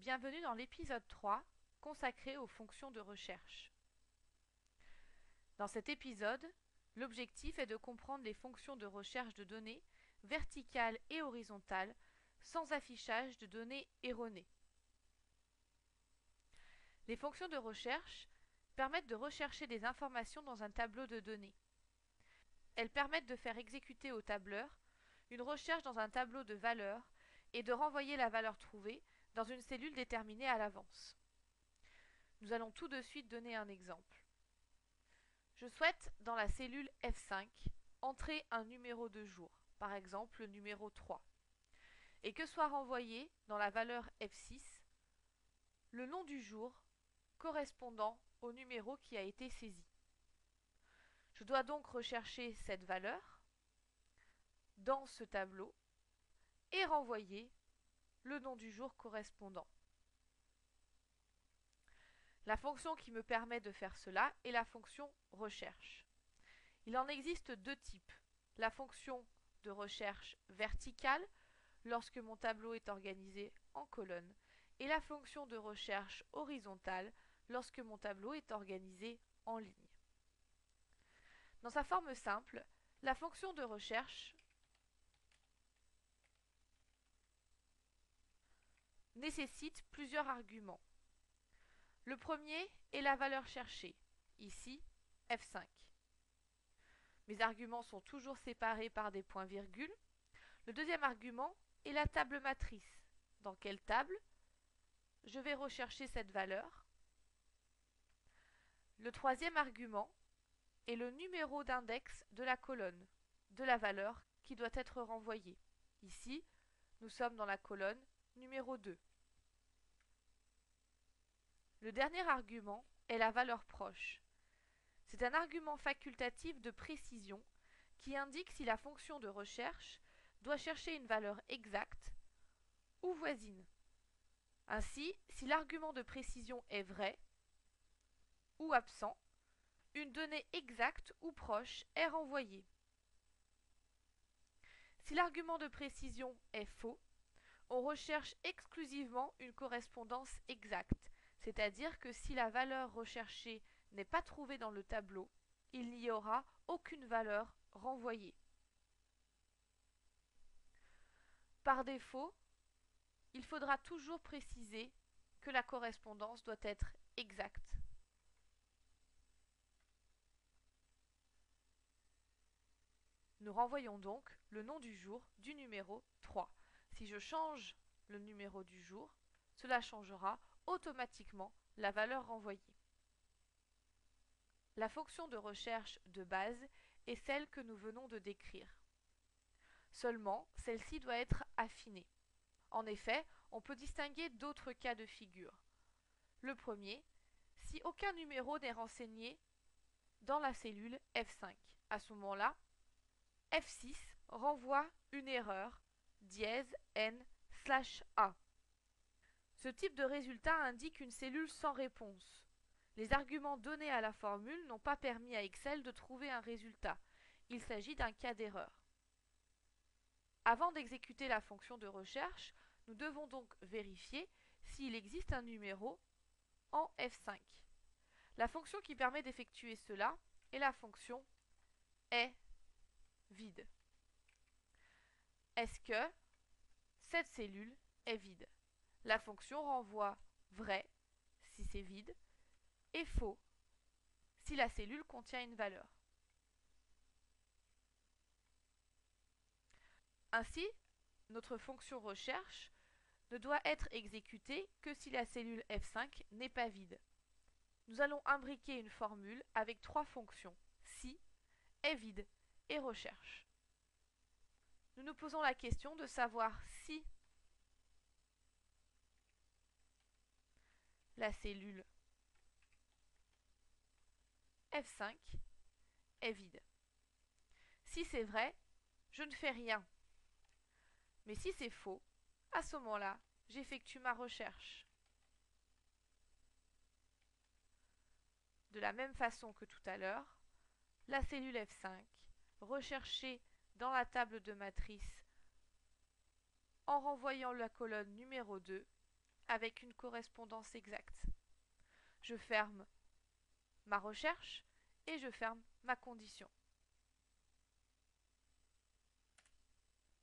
Bienvenue dans l'épisode 3 consacré aux fonctions de recherche. Dans cet épisode, l'objectif est de comprendre les fonctions de recherche de données verticales et horizontales sans affichage de données erronées. Les fonctions de recherche permettent de rechercher des informations dans un tableau de données. Elles permettent de faire exécuter au tableur une recherche dans un tableau de valeurs et de renvoyer la valeur trouvée dans une cellule déterminée à l'avance. Nous allons tout de suite donner un exemple. Je souhaite, dans la cellule F5, entrer un numéro de jour, par exemple le numéro 3, et que soit renvoyé dans la valeur F6 le nom du jour correspondant au numéro qui a été saisi. Je dois donc rechercher cette valeur dans ce tableau et renvoyer le nom du jour correspondant. La fonction qui me permet de faire cela est la fonction recherche. Il en existe deux types. La fonction de recherche verticale, lorsque mon tableau est organisé en colonnes, et la fonction de recherche horizontale, lorsque mon tableau est organisé en ligne. Dans sa forme simple, la fonction de recherche nécessite plusieurs arguments. Le premier est la valeur cherchée, ici F5. Mes arguments sont toujours séparés par des points-virgules. Le deuxième argument est la table matrice. Dans quelle table je vais rechercher cette valeur. Le troisième argument est le numéro d'index de la colonne, de la valeur qui doit être renvoyée. Ici, nous sommes dans la colonne numéro 2. Le dernier argument est la valeur proche. C'est un argument facultatif de précision qui indique si la fonction de recherche doit chercher une valeur exacte ou voisine. Ainsi, si l'argument de précision est vrai ou absent, une donnée exacte ou proche est renvoyée. Si l'argument de précision est faux, on recherche exclusivement une correspondance exacte, c'est-à-dire que si la valeur recherchée n'est pas trouvée dans le tableau, il n'y aura aucune valeur renvoyée. Par défaut, il faudra toujours préciser que la correspondance doit être exacte. Nous renvoyons donc le nom du jour du numéro 3. Si je change le numéro du jour, cela changera automatiquement la valeur renvoyée. La fonction de recherche de base est celle que nous venons de décrire. Seulement, celle-ci doit être affinée. En effet, on peut distinguer d'autres cas de figure. Le premier, si aucun numéro n'est renseigné dans la cellule F5. À ce moment-là, F6 renvoie une erreur -n/A. Ce type de résultat indique une cellule sans réponse. Les arguments donnés à la formule n'ont pas permis à Excel de trouver un résultat. Il s'agit d'un cas d'erreur. Avant d'exécuter la fonction de recherche, nous devons donc vérifier s'il existe un numéro en F5. La fonction qui permet d'effectuer cela est la fonction est vide. Est-ce que cette cellule est vide? La fonction renvoie vrai si c'est vide et faux si la cellule contient une valeur. Ainsi, notre fonction recherche ne doit être exécutée que si la cellule F5 n'est pas vide. Nous allons imbriquer une formule avec trois fonctions, si, est vide et recherche. Nous nous posons la question de savoir si la cellule F5 est vide. Si c'est vrai, je ne fais rien. Mais si c'est faux, à ce moment-là, j'effectue ma recherche. De la même façon que tout à l'heure, la cellule F5, recherchée dans la table de matrice en renvoyant la colonne numéro 2, avec une correspondance exacte. Je ferme ma recherche et je ferme ma condition.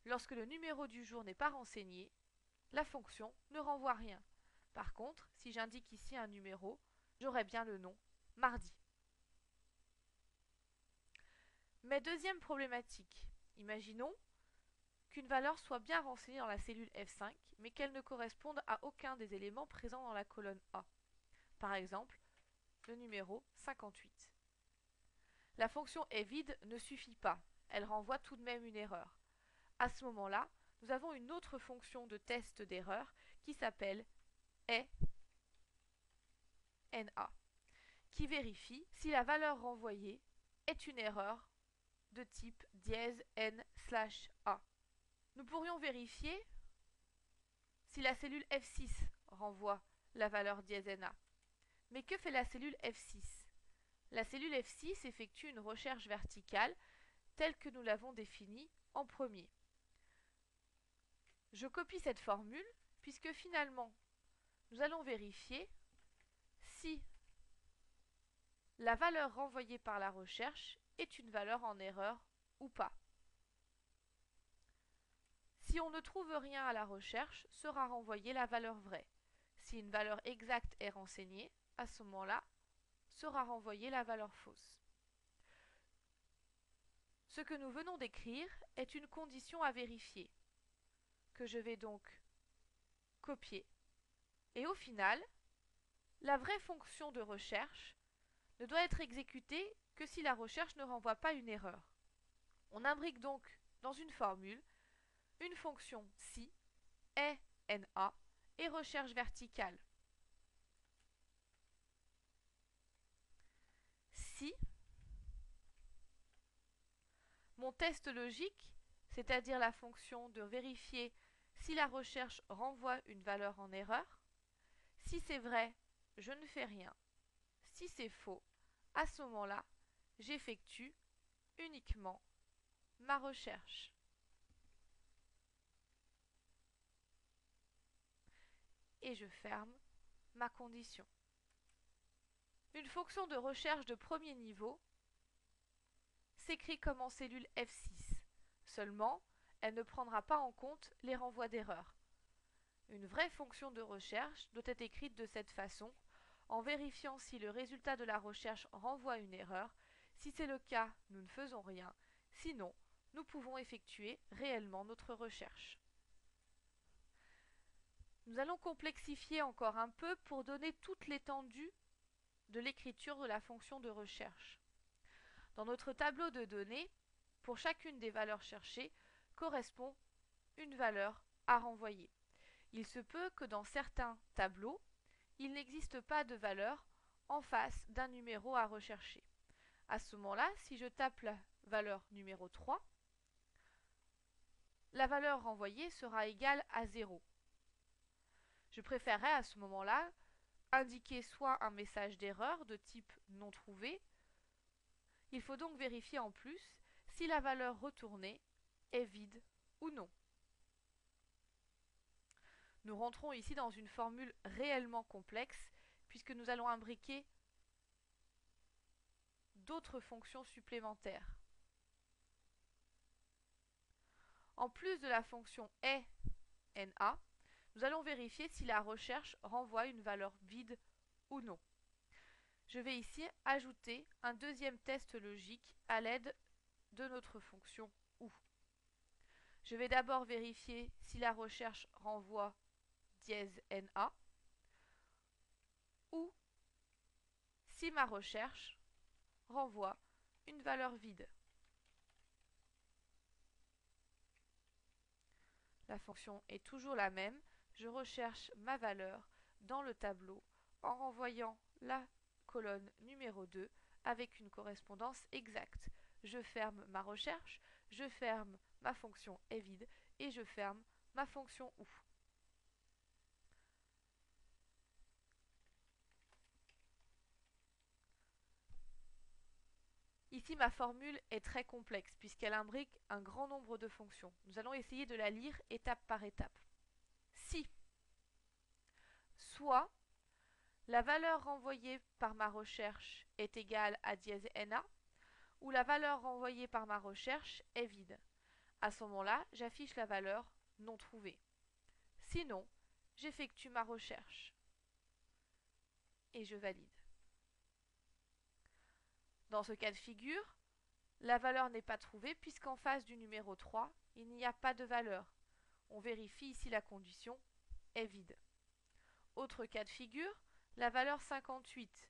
Lorsque le numéro du jour n'est pas renseigné, la fonction ne renvoie rien. Par contre, si j'indique ici un numéro, j'aurai bien le nom mardi. Mais deuxième problématique, imaginons qu'une valeur soit bien renseignée dans la cellule F5, mais qu'elle ne corresponde à aucun des éléments présents dans la colonne A. Par exemple, le numéro 58. La fonction EVID ne suffit pas, elle renvoie tout de même une erreur. À ce moment-là, nous avons une autre fonction de test d'erreur qui s'appelle ENA, qui vérifie si la valeur renvoyée est une erreur de type -n/a. Nous pourrions vérifier si la cellule F6 renvoie la valeur -na. Mais que fait la cellule F6? La cellule F6 effectue une recherche verticale telle que nous l'avons définie en premier. Je copie cette formule puisque finalement, nous allons vérifier si la valeur renvoyée par la recherche est une valeur en erreur ou pas. Si on ne trouve rien à la recherche, sera renvoyée la valeur vraie. Si une valeur exacte est renseignée, à ce moment-là, sera renvoyée la valeur fausse. Ce que nous venons d'écrire est une condition à vérifier, que je vais donc copier. Et au final, la vraie fonction de recherche ne doit être exécutée que si la recherche ne renvoie pas une erreur. On imbrique donc dans une formule une fonction si, ENA et recherche verticale. Si mon test logique, c'est-à-dire la fonction de vérifier si la recherche renvoie une valeur en erreur, si c'est vrai, je ne fais rien. Si c'est faux, à ce moment-là, j'effectue uniquement ma recherche. Et je ferme ma condition. Une fonction de recherche de premier niveau s'écrit comme en cellule F6. Seulement, elle ne prendra pas en compte les renvois d'erreurs. Une vraie fonction de recherche doit être écrite de cette façon, en vérifiant si le résultat de la recherche renvoie une erreur. Si c'est le cas, nous ne faisons rien. Sinon, nous pouvons effectuer réellement notre recherche. Nous allons complexifier encore un peu pour donner toute l'étendue de l'écriture de la fonction de recherche. Dans notre tableau de données, pour chacune des valeurs cherchées, correspond une valeur à renvoyer. Il se peut que dans certains tableaux, il n'existe pas de valeur en face d'un numéro à rechercher. À ce moment-là, si je tape la valeur numéro 3, la valeur renvoyée sera égale à 0. Je préférerais à ce moment-là indiquer soit un message d'erreur de type non trouvé. Il faut donc vérifier en plus si la valeur retournée est vide ou non. Nous rentrons ici dans une formule réellement complexe puisque nous allons imbriquer d'autres fonctions supplémentaires. En plus de la fonction ENA, nous allons vérifier si la recherche renvoie une valeur vide ou non. Je vais ici ajouter un deuxième test logique à l'aide de notre fonction OU. Je vais d'abord vérifier si la recherche renvoie -NA ou si ma recherche renvoie une valeur vide. La fonction est toujours la même, je recherche ma valeur dans le tableau en renvoyant la colonne numéro 2 avec une correspondance exacte. Je ferme ma recherche, je ferme ma fonction EVID et je ferme ma fonction OU. Ici, ma formule est très complexe puisqu'elle imbrique un grand nombre de fonctions. Nous allons essayer de la lire étape par étape. Si soit la valeur renvoyée par ma recherche est égale à dièse NA, ou la valeur renvoyée par ma recherche est vide. À ce moment-là, j'affiche la valeur non trouvée. Sinon, j'effectue ma recherche et je valide. Dans ce cas de figure, la valeur n'est pas trouvée puisqu'en face du numéro 3, il n'y a pas de valeur. On vérifie ici la condition est vide. Autre cas de figure, la valeur 58,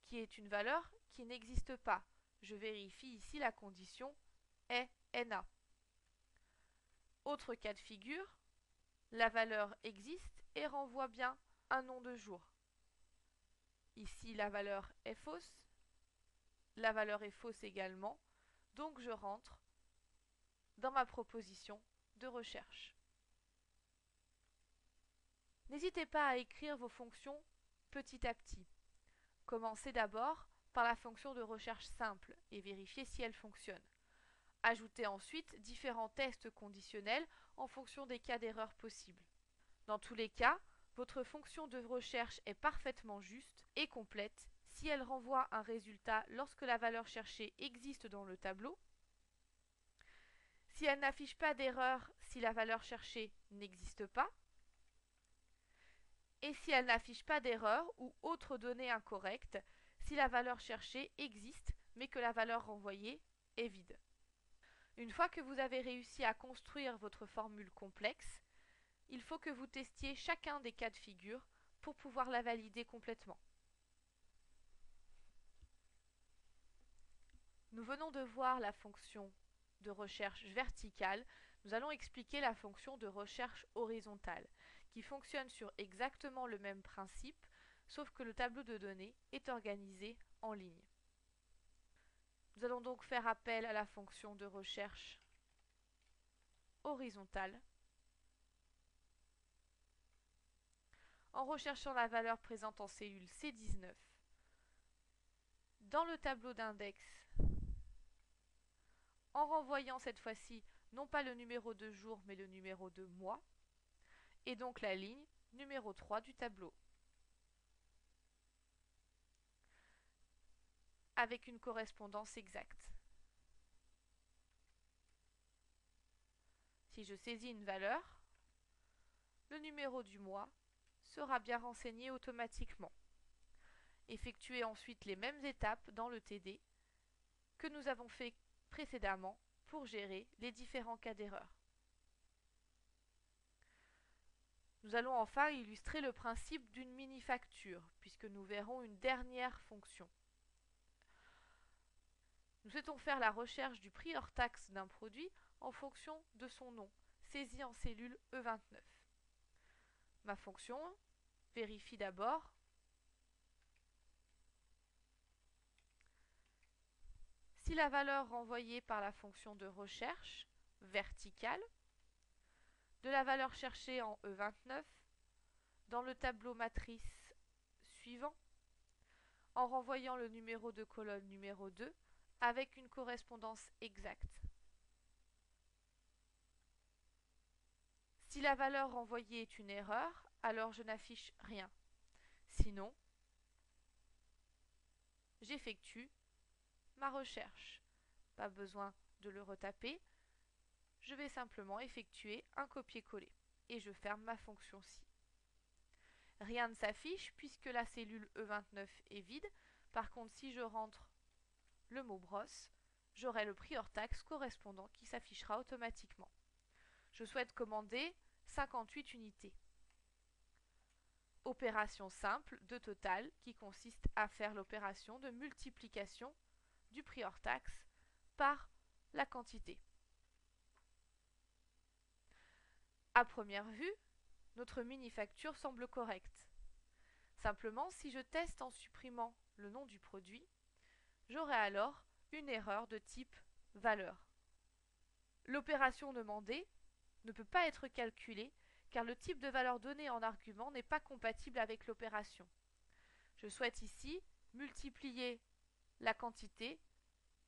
qui est une valeur qui n'existe pas. Je vérifie ici la condition est NA. Autre cas de figure, la valeur existe et renvoie bien un nom de jour. Ici, la valeur est fausse. La valeur est fausse également. Donc, je rentre dans ma proposition de recherche. N'hésitez pas à écrire vos fonctions petit à petit. Commencez d'abord par la fonction de recherche simple et vérifiez si elle fonctionne. Ajoutez ensuite différents tests conditionnels en fonction des cas d'erreur possibles. Dans tous les cas, votre fonction de recherche est parfaitement juste et complète si elle renvoie un résultat lorsque la valeur cherchée existe dans le tableau, si elle n'affiche pas d'erreur si la valeur cherchée n'existe pas, et si elle n'affiche pas d'erreur ou autre donnée incorrecte si la valeur cherchée existe mais que la valeur renvoyée est vide. Une fois que vous avez réussi à construire votre formule complexe, il faut que vous testiez chacun des cas de figure pour pouvoir la valider complètement. Nous venons de voir la fonction de recherche verticale, nous allons expliquer la fonction de recherche horizontale, qui fonctionne sur exactement le même principe, sauf que le tableau de données est organisé en ligne. Nous allons donc faire appel à la fonction de recherche horizontale en recherchant la valeur présente en cellule C19 dans le tableau d'index, en renvoyant cette fois-ci non pas le numéro de jour mais le numéro de mois, et donc la ligne numéro 3 du tableau, avec une correspondance exacte. Si je saisis une valeur, le numéro du mois sera bien renseigné automatiquement. Effectuez ensuite les mêmes étapes dans le TD que nous avons fait précédemment pour gérer les différents cas d'erreur. Nous allons enfin illustrer le principe d'une mini-facture, puisque nous verrons une dernière fonction. Nous souhaitons faire la recherche du prix hors taxe d'un produit en fonction de son nom, saisi en cellule E29. Ma fonction vérifie d'abord si la valeur renvoyée par la fonction de recherche verticale de la valeur cherchée en E29 dans le tableau matrice suivant en renvoyant le numéro de colonne numéro 2 avec une correspondance exacte. Si la valeur renvoyée est une erreur, alors je n'affiche rien. Sinon, j'effectue ma recherche. Pas besoin de le retaper. Je vais simplement effectuer un copier-coller et je ferme ma fonction-ci. Rien ne s'affiche puisque la cellule E29 est vide. Par contre, si je rentre le mot brosse, j'aurai le prix hors taxe correspondant qui s'affichera automatiquement. Je souhaite commander 58 unités. Opération simple de total qui consiste à faire l'opération de multiplication du prix hors taxe par la quantité. À première vue, notre mini-facture semble correcte. Simplement, si je teste en supprimant le nom du produit, j'aurai alors une erreur de type valeur. L'opération demandée ne peut pas être calculée car le type de valeur donnée en argument n'est pas compatible avec l'opération. Je souhaite ici multiplier la quantité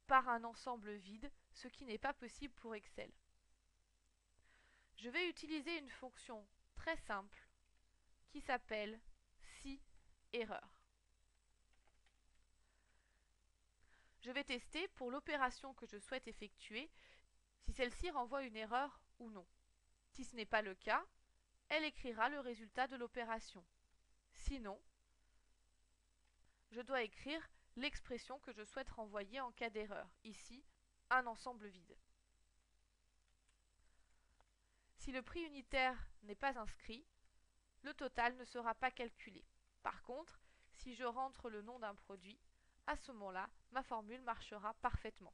par un ensemble vide, ce qui n'est pas possible pour Excel. Je vais utiliser une fonction très simple qui s'appelle si erreur. Je vais tester pour l'opération que je souhaite effectuer si celle-ci renvoie une erreur ou non. Si ce n'est pas le cas, elle écrira le résultat de l'opération. Sinon, je dois écrire l'expression que je souhaite renvoyer en cas d'erreur, ici, un ensemble vide. Si le prix unitaire n'est pas inscrit, le total ne sera pas calculé. Par contre, si je rentre le nom d'un produit, à ce moment-là, ma formule marchera parfaitement.